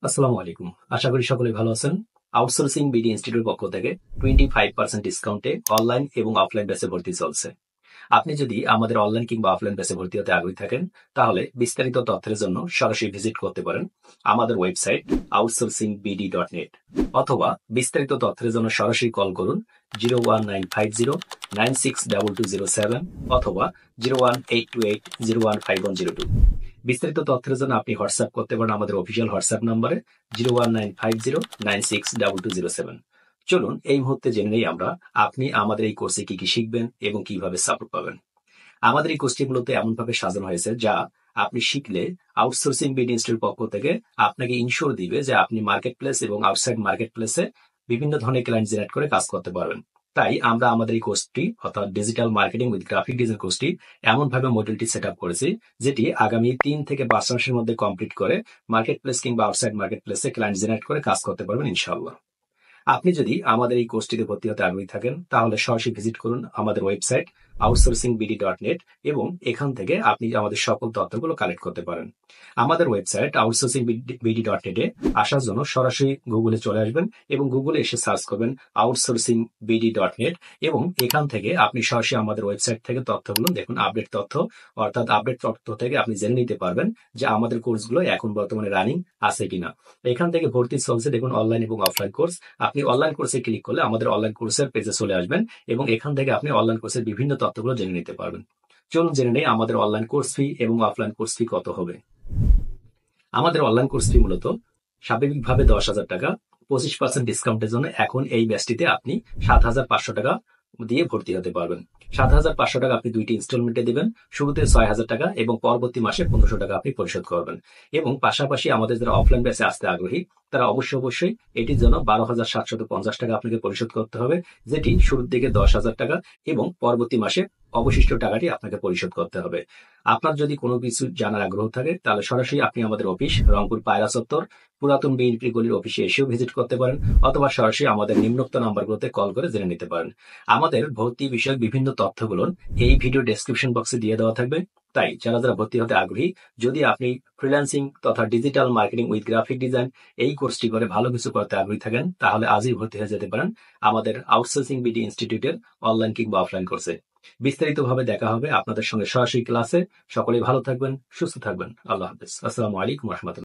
আসসালামু আলাইকুম। আশা করি সকলে ভালো আছেন। আউটসোর্সিং বিডি ইনস্টিটিউটের পক্ষ থেকে 25% ডিসকাউন্টে অনলাইন এবং অফলাইন ব্যাচে ভর্তি চলছে। আপনি যদি আমাদের অনলাইন কিংবা অফলাইন ব্যাচে ভর্তি হতে আগ্রহী থাকেন, তাহলে বিস্তারিত তথ্যের জন্য সরাসরি ভিজিট করতে পারেন আমাদের ওয়েবসাইট outsourcingbd.net, অথবা বিস্তারিত তথ্যের জন্য সরাসরি কল করুন 01950 962207 অথবা 01828015102। বিস্তারিত তথ্যের জন্য আপনি হোয়াটসঅ্যাপ করতে পারেন আমাদের অফিসিয়াল হোয়াটসঅ্যাপ নম্বরে 01950 962207। চলুন এই মুহূর্তে জেনে নেই আমরা আপনি আমাদের এই কোর্সে কি কি শিখবেন এবং কিভাবে সাপোর্ট পাবেন। আমাদের এই কোর্সটি মূলত এমনভাবে সাজানো হয়েছে যা আপনি শিখলে আউটসোর্সিং বিডি ইনস্টিটিউট পক্ষ থেকে আপনাকে ইনশোর দিবে যে আপনি মার্কেট প্লেস এবং আউটসাইড মার্কেট প্লেসে বিভিন্ন ধরনের ক্লায়েন্ট জেনারেট করে কাজ করতে পারবেন। তাই আমরা আমাদের এই কোর্সটি অর্থাৎ digital marketing with graphic design কোর্সটি এমনভাবে মডেলটি সেট আপ করেছি যেটি আগামী 3 থেকে 5 মাসের মধ্যে কমপ্লিট করে মার্কেট প্লেস কিংবা আউটসাইড মার্কেট প্লেসে ক্লায়েন্ট জেনারেট করে কাজ করতে পারবেন ইনশাআল্লাহ। আপনি যদি আমাদের এই কোর্সটিতে ভর্তি হতে আগ্রহী থাকেন, তাহলে সরাসরি ভিজিট করুন আমাদের ওয়েবসাইট outsourcingbd.net এবং এখান থেকে আপনি আমাদের সকল তথ্যগুলো কালেক্ট করতে পারেন। আমাদের ওয়েবসাইট outsourcingbd.net এ আসার জন্য সরাসরি গুগলে চলে আসবেন এবং গুগলে এসে সার্চ করবেন outsourcingbd.net এবং এখান থেকে আপনি সরাসরি আমাদের ওয়েবসাইট থেকে তথ্যগুলো দেখুন, আপডেট তথ্য, অর্থাৎ আপডেট তথ্য থেকে আপনি জেনে নিতে পারবেন যে আমাদের কোর্সগুলো এখন বর্তমানে রানিং আছে কিনা। এখান থেকে ভর্তি চলছে দেখুন, অনলাইন এবং অফলাইন কোর্স। আপনি অনলাইন কোর্সে ক্লিক করলে আমাদের অনলাইন কোর্সের পেজে চলে আসবেন এবং এখান থেকে আপনি অনলাইন কোর্সের বিভিন্ন তথ্যগুলো জেনে নিতে পারবেন। চলুন জেনে নেই আমাদের অনলাইন কোর্স ফি এবং অফলাইন কোর্স ফি কত হবে। আমাদের অনলাইন কোর্স ফি মূলত স্বাভাবিকভাবে 10,000 টাকা। 25% ডিসকাউন্টের জন্য এখন এই ব্যাচটিতে আপনি 7,500 টাকা দিয়ে ভর্তি হতে পারবেন। 7,500 টাকা আপনি 2টি ইনস্টলমেন্টে দিবেন। শুরুতে 6,000 টাকা এবং পরবর্তী মাসে 1,500 টাকা আপনি পরিশোধ করবেন। এবং পাশাপাশি আমাদের যারা অফলাইন ব্যাচে আসতে আগ্রহী তারা অবশ্যই এটির জন্য 12,750 টাকা আপনাকে পরিশোধ করতে হবে, যেটি শুরুর দিকে 10,000 টাকা এবং পরবর্তী মাসে অবশিষ্ট টাকাটি আপনাকে পরিশোধ করতে হবে। আপনার যদি কোনো কিছু জানার আগ্রহ থাকে তাহলে সরাসরি আপনি আমাদের অফিস রংপুর পায়রা চত্বর পুরাতন বিএনপি গলির অফিসে এসেও ভিজিট করতে পারেন, অথবা সরাসরি আমাদের নিম্নোক্ত নাম্বারগুলোতে কল করে জেনে নিতে পারেন। আমাদের ভর্তি বিষয়ক বিভিন্ন তথ্যগুলো এই ভিডিও ডেসক্রিপশন বক্সে দিয়ে দেওয়া থাকবে। তাই যারা ভর্তি হতে আগ্রহী, যদি আপনি ফ্রিল্যান্সিং তথা digital marketing with graphic design এই কোর্সটি করে ভালো কিছু করতে আগ্রহী থাকেন, তাহলে আজই ভর্তি হয়ে যেতে পারেন আমাদের আউটসোর্সিং বিডি ইনস্টিটিউটের অনলাইন কিংবা অফলাইন কোর্সে। বিস্তারিতভাবে দেখা হবে আপনাদের সঙ্গে সরাসরি ক্লাসে। সকলেই ভালো থাকবেন, সুস্থ থাকবেন। আল্লাহ হাফেজ। আসসালামু আলাইকুম রহমতুল্লাহ।